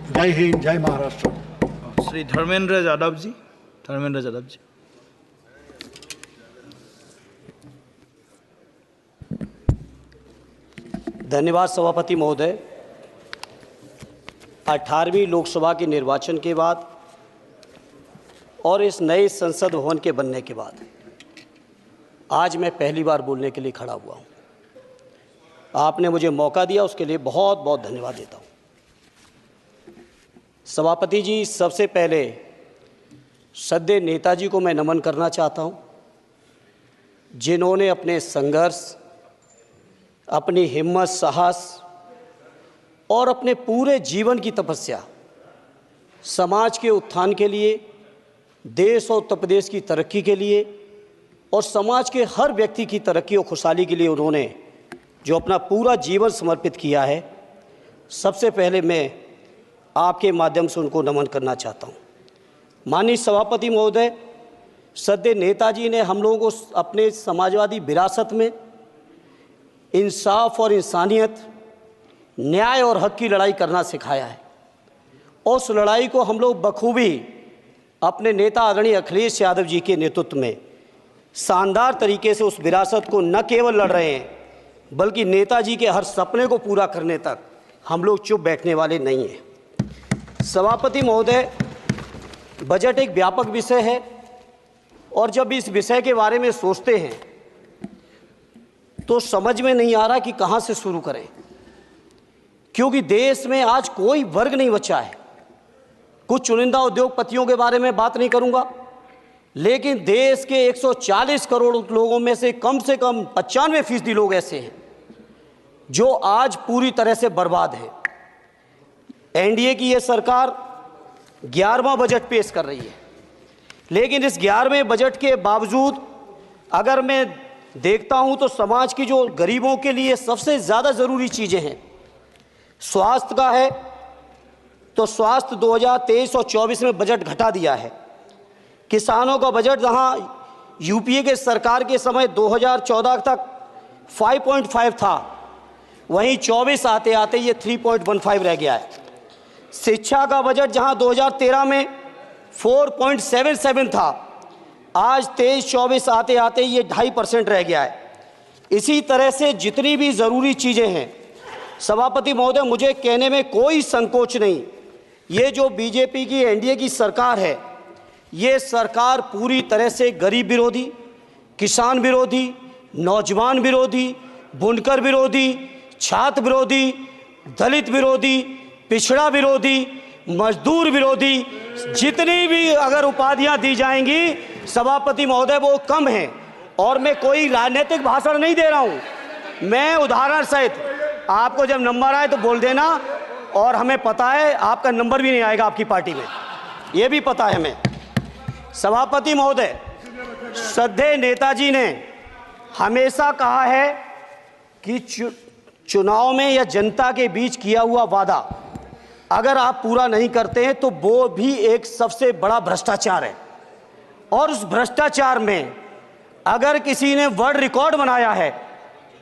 जय हिंद, जय महाराष्ट्र। श्री धर्मेंद्र यादव जी। धर्मेंद्र यादव जी। धन्यवाद सभापति महोदय। 18वीं लोकसभा के निर्वाचन के बाद और इस नए संसद भवन के बनने के बाद आज मैं पहली बार बोलने के लिए खड़ा हुआ हूँ। आपने मुझे मौका दिया, उसके लिए बहुत बहुत धन्यवाद देता हूँ। सभापति जी, सबसे पहले श्रद्धेय नेताजी को मैं नमन करना चाहता हूँ, जिन्होंने अपने संघर्ष, अपनी हिम्मत, साहस और अपने पूरे जीवन की तपस्या समाज के उत्थान के लिए, देश और उत्तर प्रदेश की तरक्की के लिए और समाज के हर व्यक्ति की तरक्की और खुशहाली के लिए उन्होंने जो अपना पूरा जीवन समर्पित किया है, सबसे पहले मैं आपके माध्यम से उनको नमन करना चाहता हूँ। माननीय सभापति महोदय, श्रद्धेय नेताजी ने हम लोगों को अपने समाजवादी विरासत में इंसाफ और इंसानियत, न्याय और हक की लड़ाई करना सिखाया है। उस लड़ाई को हम लोग बखूबी अपने नेता आदरणीय अखिलेश यादव जी के नेतृत्व में शानदार तरीके से उस विरासत को न केवल लड़ रहे हैं, बल्कि नेताजी के हर सपने को पूरा करने तक हम लोग चुप बैठने वाले नहीं हैं। सभापति महोदय, बजट एक व्यापक विषय है और जब इस विषय के बारे में सोचते हैं तो समझ में नहीं आ रहा कि कहाँ से शुरू करें, क्योंकि देश में आज कोई वर्ग नहीं बचा है। कुछ चुनिंदा उद्योगपतियों के बारे में बात नहीं करूंगा, लेकिन देश के 140 करोड़ लोगों में से कम 95% लोग ऐसे हैं जो आज पूरी तरह से बर्बाद हैं। एनडीए की ये सरकार 11वां बजट पेश कर रही है, लेकिन इस 11वें बजट के बावजूद अगर मैं देखता हूं तो समाज की जो गरीबों के लिए सबसे ज़्यादा ज़रूरी चीज़ें हैं, स्वास्थ्य का है तो स्वास्थ्य 2023 और 24 में बजट घटा दिया है। किसानों का बजट जहां यूपीए के सरकार के समय 2014 तक 5.5 था, वहीं 24 आते आते ये 3.15 रह गया है। शिक्षा का बजट जहां 2013 में 4.77 था, आज 23-24 आते आते ये 2.5% रह गया है। इसी तरह से जितनी भी ज़रूरी चीज़ें हैं, सभापति महोदय, मुझे कहने में कोई संकोच नहीं, ये जो बीजेपी की एनडीए की सरकार है, ये सरकार पूरी तरह से गरीब विरोधी, किसान विरोधी, नौजवान विरोधी, बुनकर विरोधी, छात्र विरोधी, दलित विरोधी, पिछड़ा विरोधी, मजदूर विरोधी, जितनी भी अगर उपाधियां दी जाएंगी सभापति महोदय वो कम हैं। और मैं कोई राजनीतिक भाषण नहीं दे रहा हूं, मैं उदाहरण सहित आपको जब नंबर आए तो बोल देना, और हमें पता है आपका नंबर भी नहीं आएगा आपकी पार्टी में, ये भी पता है हमें। सभापति महोदय, श्रद्धेय नेताजी ने हमेशा कहा है कि चुनाव में या जनता के बीच किया हुआ वादा अगर आप पूरा नहीं करते हैं तो वो भी एक सबसे बड़ा भ्रष्टाचार है, और उस भ्रष्टाचार में अगर किसी ने वर्ल्ड रिकॉर्ड बनाया है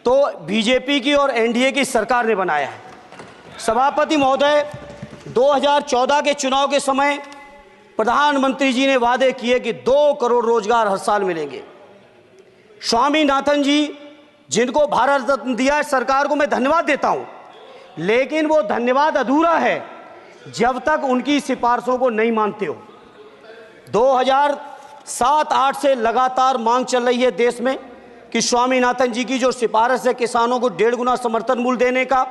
तो बीजेपी की और एनडीए की सरकार ने बनाया है। सभापति महोदय, 2014 के चुनाव के समय प्रधानमंत्री जी ने वादे किए कि 2 करोड़ रोजगार हर साल मिलेंगे। स्वामीनाथन जी, जिनको भारत रत्न दिया है, सरकार को मैं धन्यवाद देता हूं, लेकिन वो धन्यवाद अधूरा है जब तक उनकी सिफारिशों को नहीं मानते हो। 2007-8 से लगातार मांग चल रही है देश में कि स्वामीनाथन जी की जो सिफारिश है किसानों को 1.5 गुना समर्थन मूल्य देने का,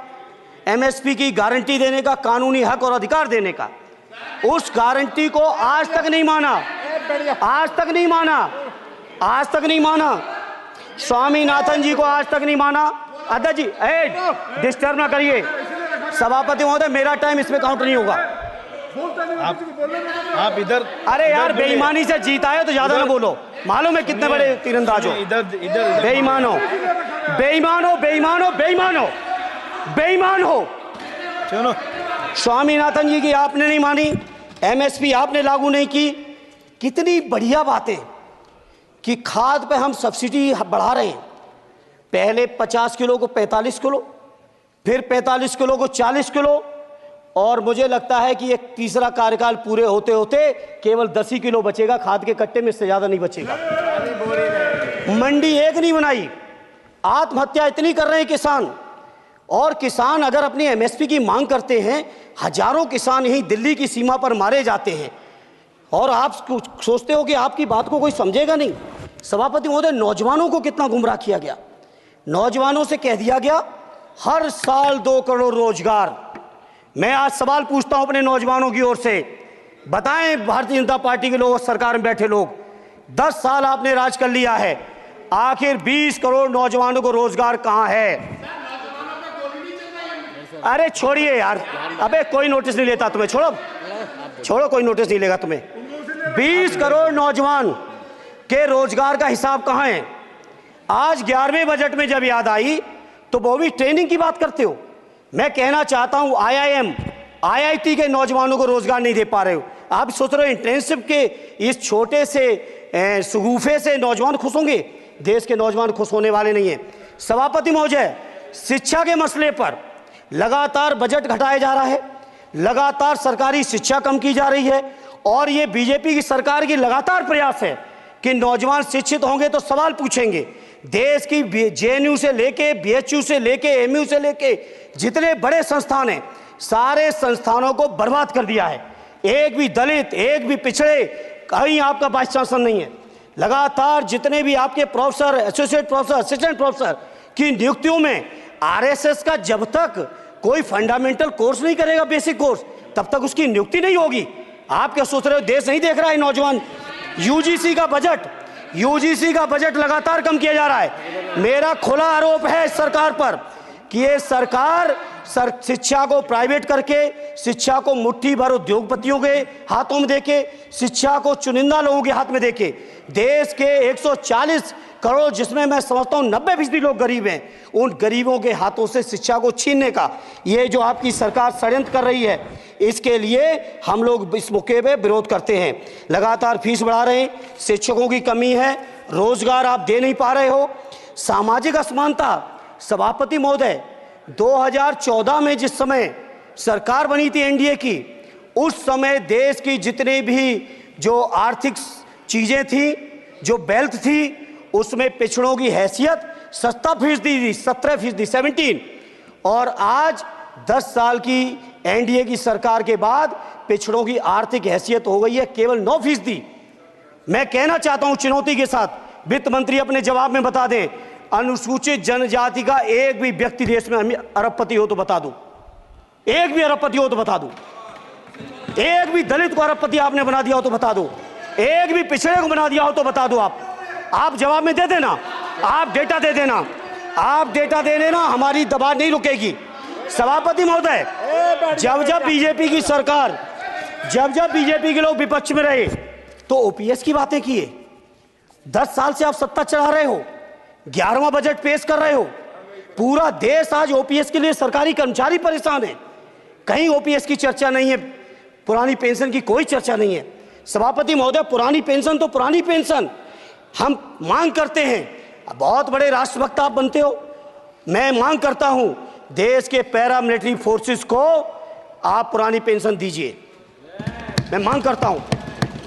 एमएसपी की गारंटी देने का, कानूनी हक और अधिकार देने का, उस गारंटी को आज तक नहीं माना, आज तक नहीं माना, आज तक नहीं माना। स्वामीनाथन जी को आज तक नहीं माना। अध्यक्ष जी, डिस्टर्ब ना करिए। सभापति महोदय, मेरा टाइम इसमें काउंट नहीं होगा। आप इधर, अरे यार, बेईमानी से जीता है तो ज्यादा ना बोलो, मालूम है कितने बड़े तीरंदाज हो। इधर बेईमान हो, बेईमान हो, बेईमान हो, बेईमान हो, बेईमान हो। चलो, स्वामीनाथन जी की आपने नहीं मानी, एमएसपी आपने लागू नहीं की। कितनी बढ़िया बातें कि खाद पे हम सब्सिडी बढ़ा रहे हैं, पहले 50 किलो को 45 किलो, फिर 45 किलो को 40 किलो, और मुझे लगता है कि एक तीसरा कार्यकाल पूरे होते होते केवल 10 ही किलो बचेगा खाद के कट्टे में, इससे ज़्यादा नहीं बचेगा। मंडी एक नहीं बनाई, आत्महत्या इतनी कर रहे हैं किसान। और किसान अगर अपनी एमएसपी की मांग करते हैं, हजारों किसान यहीं दिल्ली की सीमा पर मारे जाते हैं, और आप सोचते हो कि आपकी बात को कोई समझेगा नहीं। सभापति महोदय, नौजवानों को कितना गुमराह किया गया। नौजवानों से कह दिया गया हर साल 2 करोड़ रोजगार। मैं आज सवाल पूछता हूं अपने नौजवानों की ओर से, बताएं भारतीय जनता पार्टी के लोग, सरकार में बैठे लोग, 10 साल आपने राज कर लिया है, आखिर 20 करोड़ नौजवानों को रोजगार कहां है? अरे छोड़िए यार, अबे कोई नोटिस नहीं लेता तुम्हें, छोड़ो, कोई नोटिस नहीं लेगा तुम्हें। 20 करोड़ नौजवान के रोजगार का हिसाब कहां है? आज 11वें बजट में जब याद आई तो वो भी ट्रेनिंग की बात करते हो। मैं कहना चाहता हूं IIM, IIT के नौजवानों को रोजगार नहीं दे पा रहे हो। आप सोच रहे हो इंटर्नशिप के इस छोटे से शगुफे से नौजवान खुश होंगे? देश के नौजवान खुश होने वाले नहीं है। सभापति महोदय, शिक्षा के मसले पर लगातार बजट घटाया जा रहा है, लगातार सरकारी शिक्षा कम की जा रही है, और ये बीजेपी की सरकार की लगातार प्रयास है कि नौजवान शिक्षित होंगे तो सवाल पूछेंगे। देश की JNU से लेके BHU से लेके MU से लेके जितने बड़े संस्थान हैं, सारे संस्थानों को बर्बाद कर दिया है। एक भी दलित, एक भी पिछड़े, कहीं आपका वाइस चांसलर नहीं है। लगातार जितने भी आपके professor, associate professor, assistant professor की नियुक्तियों में RSS का जब तक कोई फंडामेंटल कोर्स नहीं करेगा, बेसिक कोर्स, तब तक उसकी नियुक्ति नहीं होगी। आप क्या सोच रहे हो देश नहीं देख रहा है नौजवान? UGC का बजट लगातार कम किया जा रहा है। मेरा खुला आरोप है इस सरकार पर कि ये सरकार शिक्षा को प्राइवेट करके, शिक्षा को मुट्ठी भर उद्योगपतियों के हाथों में देके, शिक्षा को चुनिंदा लोगों के हाथ में देके, देश के 140 करोड़, जिसमें मैं समझता हूं 90% लोग गरीब हैं, उन गरीबों के हाथों से शिक्षा को छीनने का ये जो आपकी सरकार षड्यंत्र कर रही है, इसके लिए हम लोग इस मौके पे विरोध करते हैं। लगातार फीस बढ़ा रहे हैं, शिक्षकों की कमी है, रोजगार आप दे नहीं पा रहे हो, सामाजिक असमानता। सभापति महोदय, 2014 में जिस समय सरकार बनी थी NDA की, उस समय देश की जितने भी जो आर्थिक चीजें थी, जो वेल्थ थी, उसमें पिछड़ों की हैसियत 17% थी, 17%, और आज 10 साल की NDA की सरकार के बाद पिछड़ों की आर्थिक हैसियत हो गई है केवल 9%। मैं कहना चाहता हूं चुनौती के साथ, वित्त मंत्री अपने जवाब में बता दें, अनुसूचित जनजाति का एक भी व्यक्ति देश में अरबपति हो तो बता दो, एक भी अरबपति हो तो बता दो, एक भी दलित को अरबपति आपने बना दिया हो तो बता दो, एक भी पिछड़े को बना दिया हो तो बता दो। आप जवाब में दे देना, आप डेटा दे देना, आप डेटा दे देना, हमारी दबाव नहीं रुकेगी। सभापति महोदय, जब बीजेपी की सरकार, जब बीजेपी के लोग विपक्ष में रहे तो OPS की बातें किए। 10 साल से आप सत्ता चला रहे हो, 11वां बजट पेश कर रहे हो, पूरा देश आज OPS के लिए, सरकारी कर्मचारी परेशान है, कहीं OPS की चर्चा नहीं है, पुरानी पेंशन की कोई चर्चा नहीं है। सभापति महोदय, पुरानी पेंशन तो पुरानी पेंशन, हम मांग करते हैं, बहुत बड़े राष्ट्रभक्त आप बनते हो, मैं मांग करता हूं देश के पैरामिलिट्री फोर्सेस को आप पुरानी पेंशन दीजिए। मैं मांग करता हूं,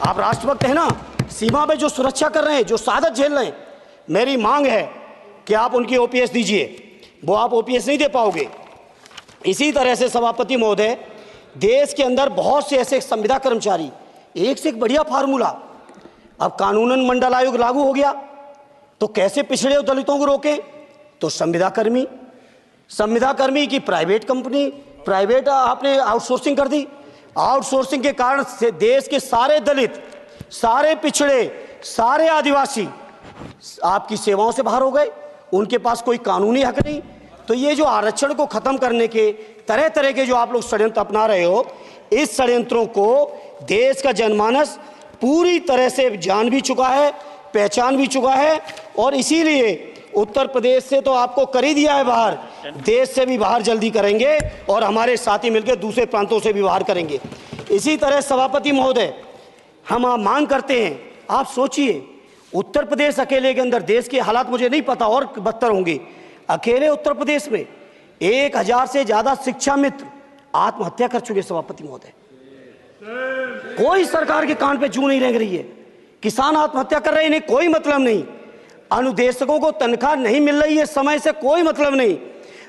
आप राष्ट्रभक्त हैं ना, सीमा पे जो सुरक्षा कर रहे हैं, जो शहादत झेल रहे हैं, मेरी मांग है कि आप उनकी OPS दीजिए। वो आप OPS नहीं दे पाओगे। इसी तरह से सभापति महोदय, देश के अंदर बहुत से ऐसे संविदा कर्मचारी, एक से एक बढ़िया फार्मूला, अब कानूनन मंडल आयोग लागू हो गया तो कैसे पिछड़े और दलितों को रोकें? तो संविदा कर्मी की प्राइवेट कंपनी, प्राइवेट आपने आउटसोर्सिंग कर दी। आउटसोर्सिंग के कारण से देश के सारे दलित, सारे पिछड़े, सारे आदिवासी आपकी सेवाओं से बाहर हो गए, उनके पास कोई कानूनी हक नहीं। तो ये जो आरक्षण को खत्म करने के तरह तरह के जो आप लोग षड्यंत्र अपना रहे हो, इस षड्यंत्रों को देश का जनमानस पूरी तरह से जान भी चुका है, पहचान भी चुका है, और इसीलिए उत्तर प्रदेश से तो आपको कर ही दिया है बाहर, देश से भी बाहर जल्दी करेंगे, और हमारे साथी मिलकर दूसरे प्रांतों से भी बाहर करेंगे। इसी तरह सभापति महोदय, हम मांग करते हैं, आप सोचिए, उत्तर प्रदेश अकेले के अंदर, देश के हालात मुझे नहीं पता और बदतर होंगे, अकेले उत्तर प्रदेश में 1000 से ज़्यादा शिक्षा मित्र आत्महत्या कर चुके सभापति महोदय। कोई सरकार के कान पे जू नहीं रेंग रही है। किसान आत्महत्या कर रहे हैं, इन्हें कोई मतलब नहीं। अनुदेशकों को तनख्वाह नहीं मिल रही है समय से, कोई मतलब नहीं।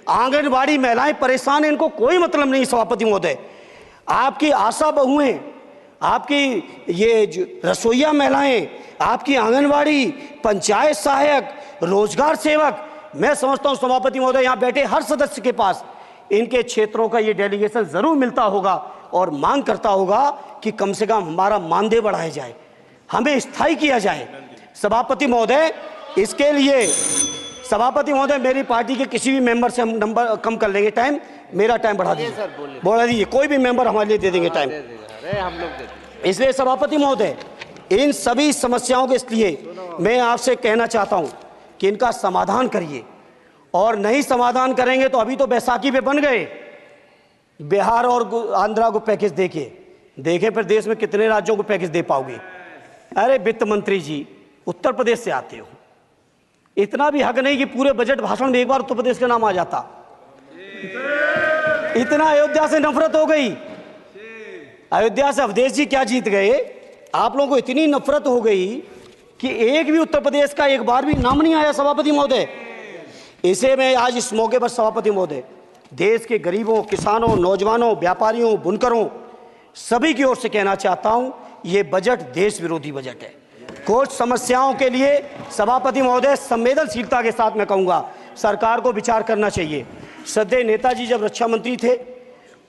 आंगनबाड़ी महिलाएं परेशान हैं, इनको कोई मतलब नहीं सभापति महोदय। आपकी आशा बहुएं, आपकी ये रसोईया महिलाएं, आपकी आंगनबाड़ी, पंचायत सहायक, रोजगार सेवक, मैं समझता हूं सभापति महोदय यहां बैठे हर सदस्य के पास इनके क्षेत्रों का ये डेलीगेशन जरूर मिलता होगा और मांग करता होगा कि कम से कम हमारा मानदेय बढ़ाया जाए, हमें स्थायी किया जाए। सभापति महोदय, इसके लिए सभापति महोदय मेरी पार्टी के किसी भी मेंबर से हम नंबर कम कर लेंगे, टाइम, मेरा टाइम बढ़ा दीजिए, बढ़ा दीजिए, कोई भी मेंबर हमारे लिए दे देंगे टाइम। इसलिए सभापति महोदय, इन सभी समस्याओं के लिए मैं आपसे कहना चाहता हूं कि इनका समाधान करिए, और नहीं समाधान करेंगे तो अभी तो बैसाखी पे बन गए, बिहार और आंध्रा को पैकेज देखे फिर देश में कितने राज्यों को पैकेज दे पाओगे। अरे वित्त मंत्री जी, उत्तर प्रदेश से आते हो, इतना भी हक नहीं कि पूरे बजट भाषण में एक बार उत्तर प्रदेश का नाम आ जाता। इतना अयोध्या से नफरत हो गई, अयोध्या से अवधेश जी क्या जीत गए, आप लोगों को इतनी नफरत हो गई कि एक भी उत्तर प्रदेश का एक बार भी नाम नहीं आया सभापति महोदय। इसे मैं आज इस मौके पर सभापति महोदय देश के गरीबों, किसानों, नौजवानों, व्यापारियों, बुनकरों सभी की ओर से कहना चाहता हूं, ये बजट देश विरोधी बजट है। कुछ समस्याओं के लिए सभापति महोदय संवेदनशीलता के साथ मैं कहूंगा सरकार को विचार करना चाहिए। श्रद्धेय नेताजी जब रक्षा मंत्री थे,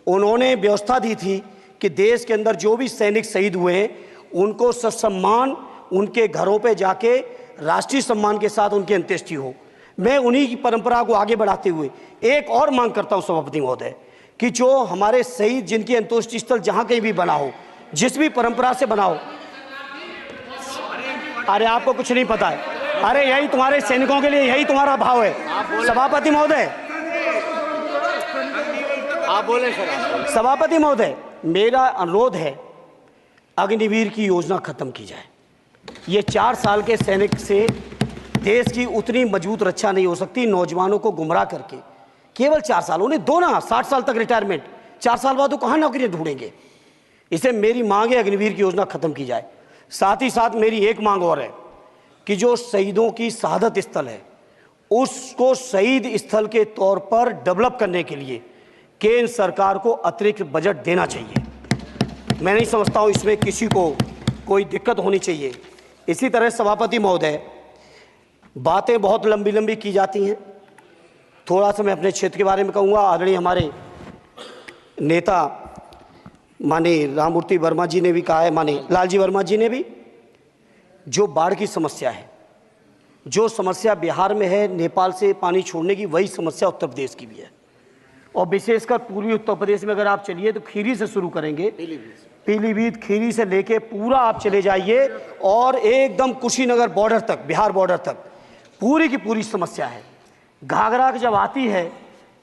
उन्होंने व्यवस्था दी थी कि देश के अंदर जो भी सैनिक शहीद हुए हैं उनको ससम्मान उनके घरों पे जाके राष्ट्रीय सम्मान के साथ उनकी अंत्येष्टि हो। मैं उन्हीं की परंपरा को आगे बढ़ाते हुए एक और मांग करता हूं सभापति महोदय कि जो हमारे शहीद जिनकी अंत्येष्टि स्थल जहां कहीं भी बना हो, जिस भी परंपरा से बना हो, अरे आपको कुछ नहीं पता है, अरे यही तुम्हारे सैनिकों के लिए यही तुम्हारा भाव है। सभापति महोदय, आप बोले सर। सभापति महोदय, मेरा अनुरोध है अग्निवीर की योजना खत्म की जाए। ये 4 साल के सैनिक से देश की उतनी मजबूत रक्षा नहीं हो सकती। नौजवानों को गुमराह करके केवल 4 साल, उन्हें दो ना 60 साल तक रिटायरमेंट, 4 साल बाद वो कहाँ नौकरियां ढूंढेंगे। इसे मेरी मांग है अग्निवीर की योजना खत्म की जाए। साथ ही साथ मेरी एक मांग और है कि जो शहीदों की शहादत स्थल है उसको शहीद स्थल के तौर पर डेवलप करने के लिए केंद्र सरकार को अतिरिक्त बजट देना चाहिए। मैं नहीं समझता हूं इसमें किसी को कोई दिक्कत होनी चाहिए। इसी तरह सभापति महोदय, बातें बहुत लंबी लंबी की जाती हैं, थोड़ा सा मैं अपने क्षेत्र के बारे में कहूँगा। आदरणीय हमारे नेता माननीय राममूर्ति वर्मा जी ने भी कहा है, माननीय लालजी वर्मा जी ने भी, जो बाढ़ की समस्या है, जो समस्या बिहार में है नेपाल से पानी छोड़ने की, वही समस्या उत्तर प्रदेश की भी है। और विशेषकर पूर्वी उत्तर प्रदेश में अगर आप चलिए तो खीरी से शुरू करेंगे, पीलीभीत खीरी से लेके पूरा आप चले जाइए और एकदम कुशीनगर बॉर्डर तक, बिहार बॉर्डर तक पूरी की पूरी समस्या है। घाघरा जब आती है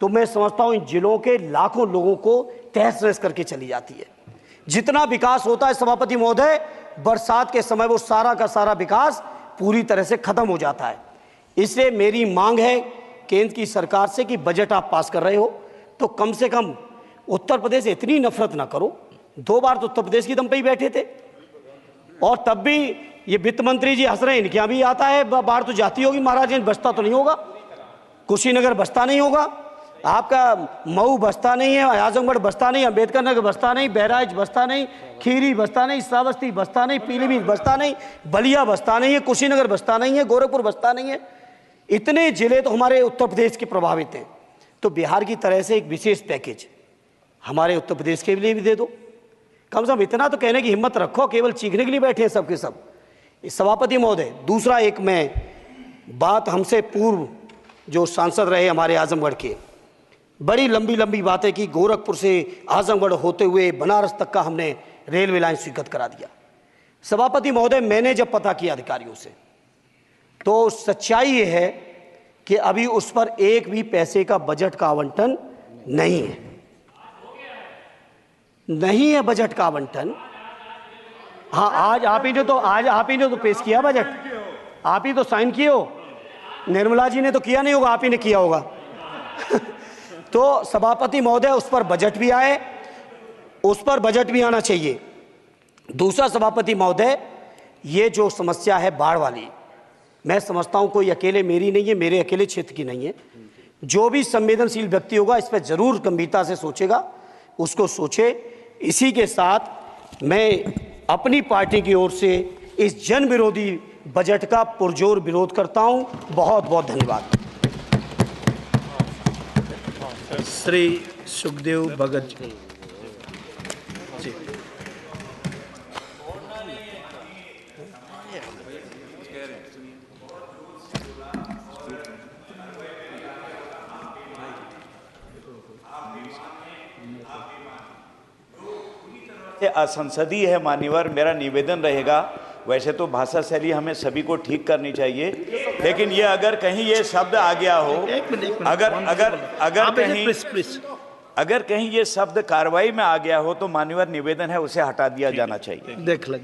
तो मैं समझता हूँ इन जिलों के लाखों लोगों को तहस नहस करके चली जाती है। जितना विकास होता है सभापति महोदय, बरसात के समय वो सारा का सारा विकास पूरी तरह से खत्म हो जाता है। इसलिए मेरी मांग है केंद्र की सरकार से कि बजट आप पास कर रहे हो तो कम से कम उत्तर प्रदेश से इतनी नफरत ना करो। 2 बार तो उत्तर प्रदेश की दम पे ही बैठे थे और तब भी ये वित्त मंत्री जी हंस रहे हैं, इनके यहाँ भी आता है, बाढ़ तो जाती होगी महाराज, बसता तो नहीं होगा, कुशीनगर बसता नहीं होगा, आपका मऊ बसता नहीं है, आजमगढ़ बसता नहीं, अम्बेडकर नगर बसता नहीं, बहराइच बसता नहीं, खीरी बसता नहीं, श्रावस्ती बसता नहीं, पीलीभीत बसता नहीं, बलिया बसता नहीं है, कुशीनगर बसता नहीं है, गोरखपुर बसता नहीं है। इतने जिले तो हमारे उत्तर प्रदेश के प्रभावित हैं। तो बिहार की तरह से एक विशेष पैकेज हमारे उत्तर प्रदेश के लिए भी दे दो। कम से कम इतना तो कहने की हिम्मत रखो, केवल चीखने के लिए बैठे हैं सब के सब। सभापति महोदय, दूसरा एक मैं बात, हमसे पूर्व जो सांसद रहे हमारे आजमगढ़ के, बड़ी लंबी लंबी बातें की, गोरखपुर से आजमगढ़ होते हुए बनारस तक का हमने रेलवे लाइन स्वीकृत करा दिया। सभापति महोदय, मैंने जब पता किया अधिकारियों से तो सच्चाई ये है कि अभी उस पर एक भी पैसे का बजट का आवंटन नहीं है, नहीं है बजट का आवंटन। हाँ, आज आप ही ने तो पेश किया बजट, आप ही तो साइन किए हो, निर्मला जी ने तो किया नहीं होगा, आप ही ने किया होगा। तो सभापति महोदय उस पर बजट भी आए, उस पर बजट भी आना चाहिए। दूसरा सभापति महोदय, ये जो समस्या है बाढ़ वाली, मैं समझता हूँ कोई अकेले मेरी नहीं है, मेरे अकेले क्षेत्र की नहीं है। जो भी संवेदनशील व्यक्ति होगा इस पर जरूर गंभीरता से सोचेगा, उसको सोचे। इसी के साथ मैं अपनी पार्टी की ओर से इस जन विरोधी बजट का पुरजोर विरोध करता हूं। बहुत बहुत धन्यवाद। श्री सुखदेव भगत जी। असंसदीय है मान्यवर, मेरा निवेदन रहेगा, वैसे तो भाषा शैली हमें सभी को ठीक करनी चाहिए, लेकिन ये अगर कहीं ये शब्द आ गया हो, अगर कहीं ये शब्द कार्रवाई में आ गया हो तो मान्यवर निवेदन है उसे हटा दिया जाना चाहिए। देख लें।